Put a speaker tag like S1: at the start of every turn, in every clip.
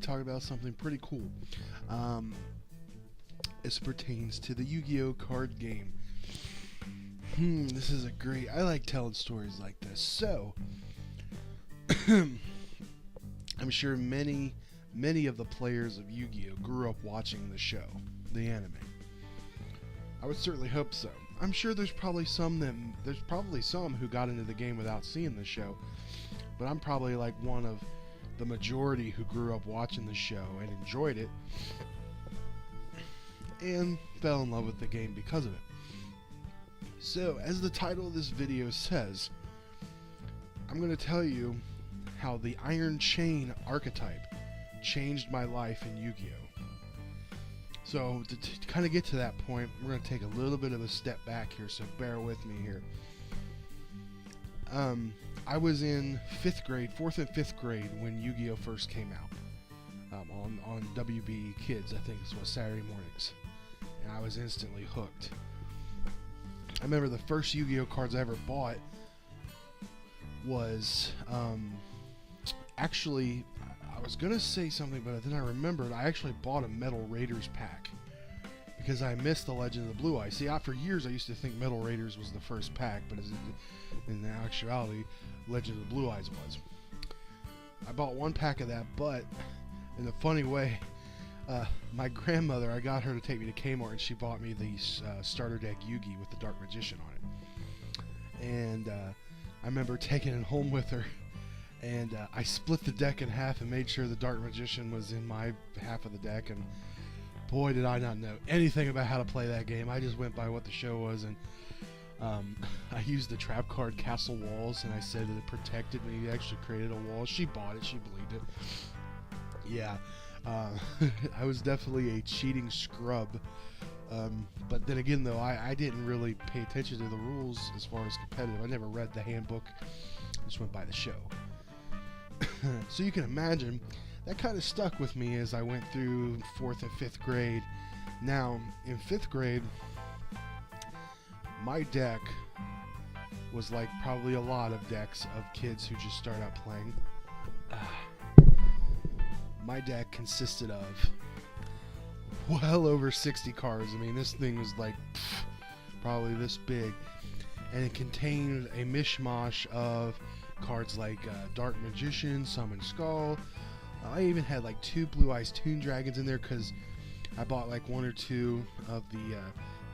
S1: talking about something pretty cool. As pertains to the Yu-Gi-Oh card game. This is a great... I like telling stories like this. So, I'm sure many of the players of Yu-Gi-Oh grew up watching the show, the anime. I would certainly hope so. I'm sure there's probably some who got into the game without seeing the show, but I'm probably like one of the majority who grew up watching the show and enjoyed it and fell in love with the game because of it. So, as the title of this video says, I'm going to tell you how the Iron Chain archetype changed my life in Yu-Gi-Oh! So, to kind of get to that point, we're going to take a little bit of a step back here, so bear with me here. I was in 4th and 5th grade when Yu-Gi-Oh! First came out. On WB Kids, I think it was Saturday mornings. And I was instantly hooked. I remember the first Yu-Gi-Oh! Cards I ever bought was, actually, I was going to say something, but then I remembered I actually bought a Metal Raiders pack because I missed the Legend of the Blue Eye. See, for years I used to think Metal Raiders was the first pack, but in actuality, Legend of the Blue Eyes was. I bought one pack of that, but in a funny way, my grandmother, I got her to take me to Kmart, and she bought me the starter deck Yugi with the Dark Magician on it. And I remember taking it home with her, and I split the deck in half and made sure the Dark Magician was in my half of the deck, and boy did I not know anything about how to play that game. I just went by what the show was, and I used the trap card Castle Walls, and I said that it protected me. It actually created a wall. She bought it. She believed it. Yeah. I was definitely a cheating scrub. But then again, though, I didn't really pay attention to the rules as far as competitive. I never read the handbook. I just went by the show. So you can imagine, that kind of stuck with me as I went through 4th and 5th grade. Now, in 5th grade, my deck was like probably a lot of decks of kids who just start out playing. My deck consisted of well over 60 cards. I mean, this thing was like probably this big, and it contained a mishmash of cards like Dark Magician, Summon Skull. I even had like 2 Blue Eyes Toon Dragons in there because I bought like 1 or 2 of the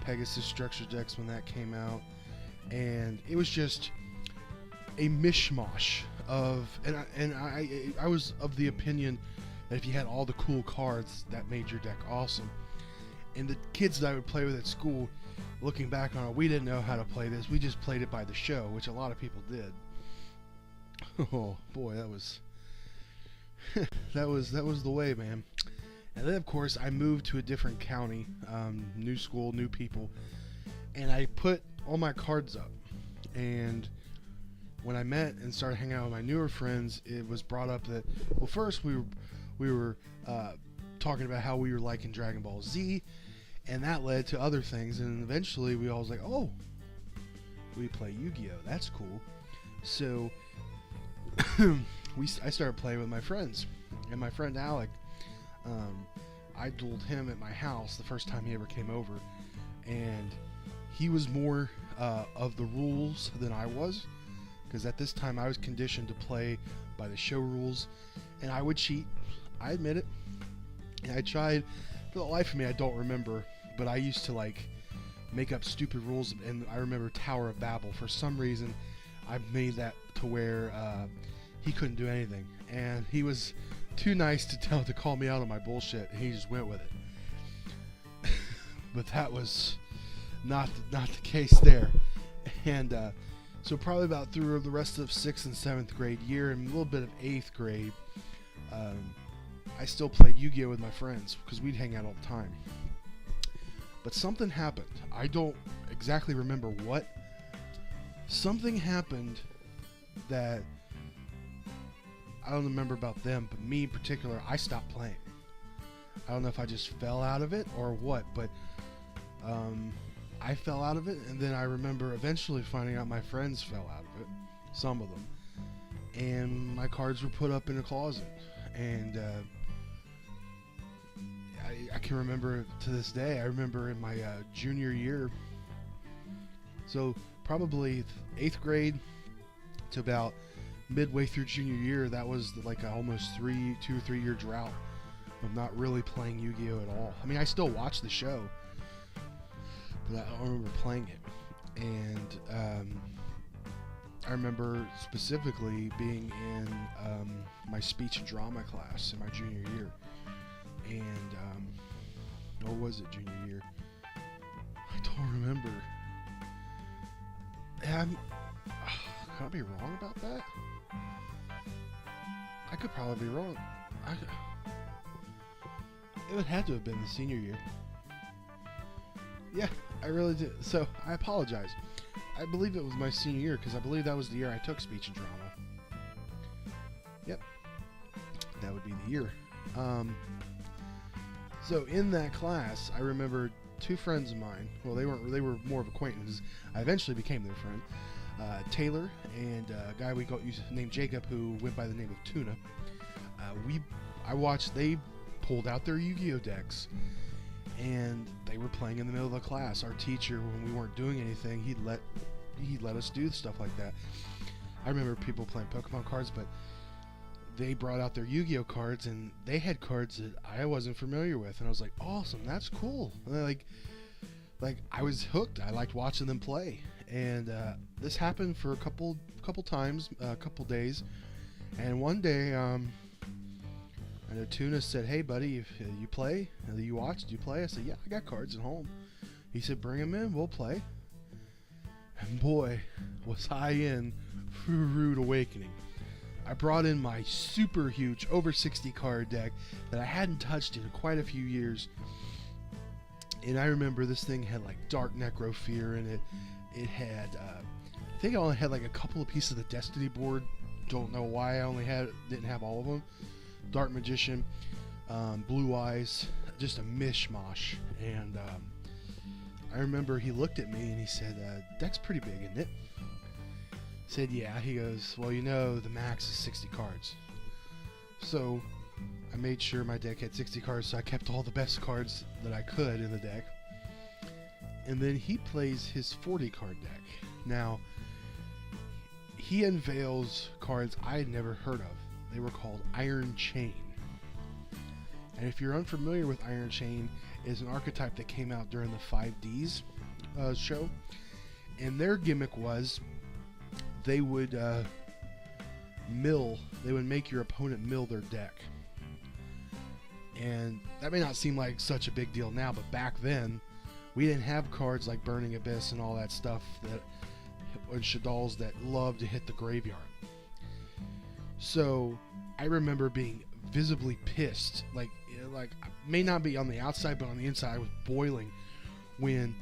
S1: Pegasus structure decks when that came out, and it was just a mishmash of, and I was of the opinion that if you had all the cool cards, that made your deck awesome. And the kids that I would play with at school, looking back on it, we didn't know how to play this. We just played it by the show, which a lot of people did. Oh boy, that was that was the way, man. And then of course I moved to a different county, new school, new people, and I put all my cards up. And when I met and started hanging out with my newer friends, it was brought up that, well, first we were talking about how we were liking Dragon Ball Z, and that led to other things, and eventually we all was like, oh, we play Yu-Gi-Oh! That's cool. So I started playing with my friends, and my friend Alec, I dueled him at my house the first time he ever came over, and he was more of the rules than I was, because at this time I was conditioned to play by the show rules, and I would cheat. I admit it. And I tried, for the life of me, I don't remember, but I used to like make up stupid rules, and I remember Tower of Babel. For some reason, I made that to where he couldn't do anything, and he was too nice to call me out on my bullshit, and he just went with it. But that was not the case there. And so probably about through the rest of 6th and 7th grade year and a little bit of 8th grade, I still played Yu-Gi-Oh! With my friends because we'd hang out all the time. But something happened. I don't exactly remember what. Something happened that I don't remember about them, but me in particular, I stopped playing. I don't know if I just fell out of it or what, but I fell out of it, and then I remember eventually finding out my friends fell out of it, some of them, and my cards were put up in a closet, and I can remember to this day. I remember in my junior year, so probably 8th grade to about midway through junior year, that was like a almost 2 or 3 year drought of not really playing Yu-Gi-Oh at all. I mean, I still watch the show, but I don't remember playing it. And I remember specifically being in my speech and drama class in my junior year, and or was it junior year? I don't remember. Can I be wrong about that? I could probably be wrong. It would have to have been the senior year. Yeah, I really did. So I apologize. I believe it was my senior year because I believe that was the year I took speech and drama. Yep, that would be the year. So in that class, I remember 2 friends of mine. Well, they were more of acquaintances. I eventually became their friend. Taylor and a guy we used named Jacob, who went by the name of Tuna. I watched. They pulled out their Yu-Gi-Oh decks, and they were playing in the middle of the class. Our teacher, when we weren't doing anything, he'd let us do stuff like that. I remember people playing Pokemon cards, but they brought out their Yu-Gi-Oh cards, and they had cards that I wasn't familiar with, and I was like, awesome, that's cool. And like I was hooked. I liked watching them play, and this happened for a couple times, a couple days, and one day, I know Tuna said, "Hey, buddy, if you play, you watch, do you play?" I said, "Yeah, I got cards at home." He said, "Bring them in, we'll play." And boy, was I in for a rude awakening. I brought in my super huge, over 60 card deck that I hadn't touched in quite a few years. And I remember this thing had like Dark Necrofear in it. It had, I think I only had like a couple of pieces of the Destiny board. Don't know why I didn't have all of them. Dark Magician, Blue Eyes, just a mishmash. And I remember he looked at me and he said, "Deck's pretty big, isn't it?" I said, "Yeah." He goes, "Well, you know, the max is 60 cards. So I made sure my deck had 60 cards, so I kept all the best cards that I could in the deck. And then he plays his 40 card deck. Now, he unveils cards I had never heard of. They were called Iron Chain. And if you're unfamiliar with Iron Chain, it's an archetype that came out during the 5Ds show. And their gimmick was they would make your opponent mill their deck. And that may not seem like such a big deal now, but back then, we didn't have cards like Burning Abyss and all that stuff and Shadalls that love to hit the graveyard. So I remember being visibly pissed, like may not be on the outside, but on the inside I was boiling when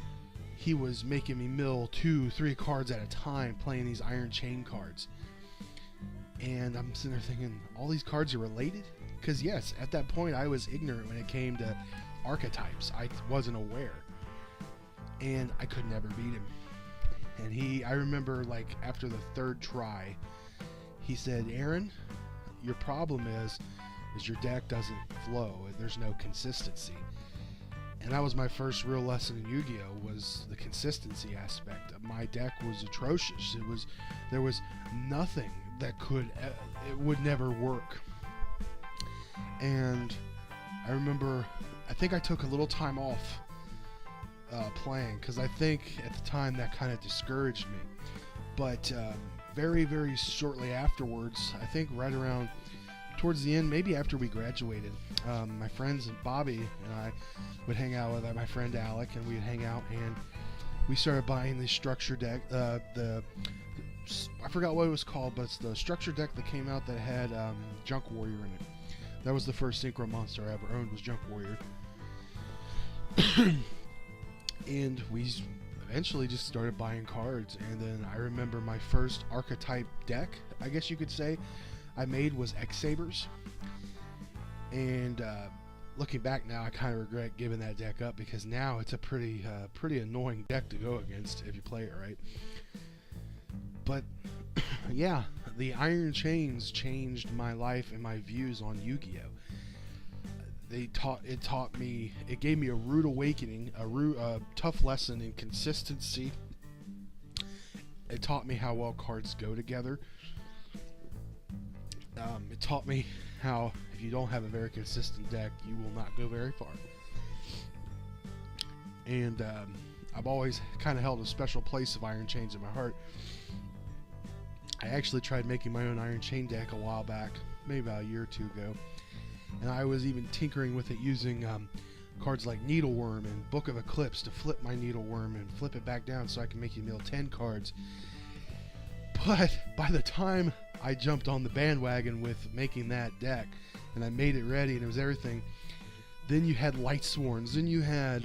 S1: he was making me mill 2-3 cards at a time playing these Iron Chain cards. And I'm sitting there thinking, all these cards are related? Because yes, at that point I was ignorant when it came to archetypes. I wasn't aware. And I could never beat him. And I remember like after the 3rd try, he said, "Aaron, your problem is your deck doesn't flow. There's no consistency." And that was my first real lesson in Yu-Gi-Oh! Was the consistency aspect. My deck was atrocious. There was nothing that it would never work. And I remember, I think I took a little time off playing because I think at the time that kind of discouraged me. But very, very shortly afterwards, I think right around towards the end, maybe after we graduated, my friends and Bobby and I would hang out with my friend Alec, and we'd hang out, and we started buying the structure deck. I forgot what it was called, but it's the structure deck that came out that had Junk Warrior in it. That was the first synchro monster I ever owned, was Junk Warrior. And we eventually just started buying cards. And then I remember my first archetype deck, I guess you could say, I made was X-Sabers. And looking back now, I kind of regret giving that deck up because now it's a pretty annoying deck to go against if you play it right. But yeah, the Iron Chains changed my life and my views on Yu-Gi-Oh! it gave me a rude awakening, a tough lesson in consistency. It taught me how well cards go together. It taught me how if you don't have a very consistent deck, you will not go very far. And I've always kind of held a special place of Iron Chains in my heart. I actually tried making my own Iron Chain deck a while back, maybe about a year or two ago. And I was even tinkering with it using cards like Needleworm and Book of Eclipse to flip my Needleworm and flip it back down so I can make you mill 10 cards. But by the time I jumped on the bandwagon with making that deck and I made it ready and it was everything, then you had Lightsworns, then you had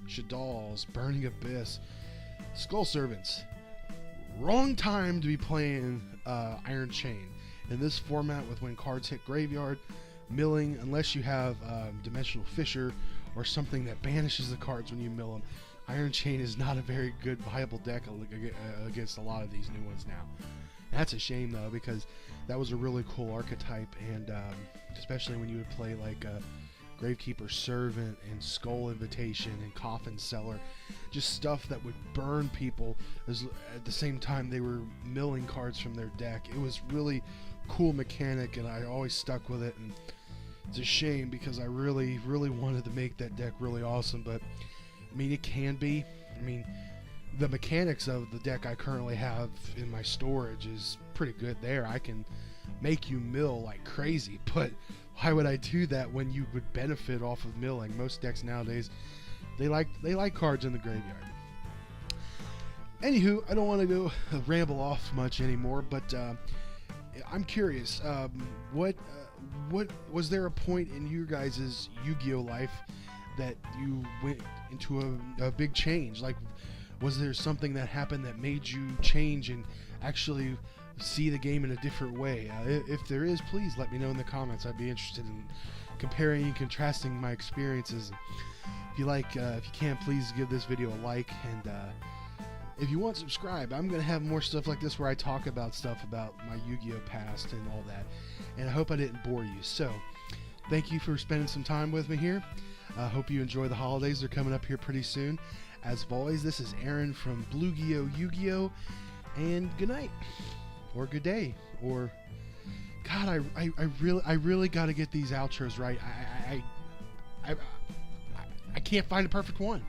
S1: Shaddolls, Burning Abyss, Skull Servants. Wrong time to be playing Iron Chain. In this format with when cards hit graveyard, milling, unless you have Dimensional Fissure or something that banishes the cards when you mill them, Iron Chain is not a very good viable deck against a lot of these new ones now. And that's a shame though, because that was a really cool archetype, and especially when you would play like Gravekeeper Servant and Skull Invitation and Coffin Seller, just stuff that would burn people at the same time they were milling cards from their deck. It was really cool mechanic, and I always stuck with it, and it's a shame because I really wanted to make that deck really awesome. But I mean, it can be. I mean, the mechanics of the deck I currently have in my storage is pretty good there. I can make you mill like crazy, but why would I do that when you would benefit off of milling? Most decks nowadays, they like cards in the graveyard. Anywho, I don't want to go ramble off much anymore, but I'm curious. What was there a point in your guys' Yu-Gi-Oh life that you went into a big change? Like, was there something that happened that made you change and actually see the game in a different way? If there is, please let me know in the comments. I'd be interested in comparing and contrasting my experiences. If you can, please give this video a like, and if you want, subscribe. I'm gonna have more stuff like this where I talk about stuff about my Yu-Gi-Oh past and all that, and I hope I didn't bore you. So thank you for spending some time with me here. I hope you enjoy the holidays. They're coming up here pretty soon. As always, this is Aaron from Bluegio Yu-Gi-Oh, and good night, or good day, or God, I really got to get these outros right. I can't find a perfect one.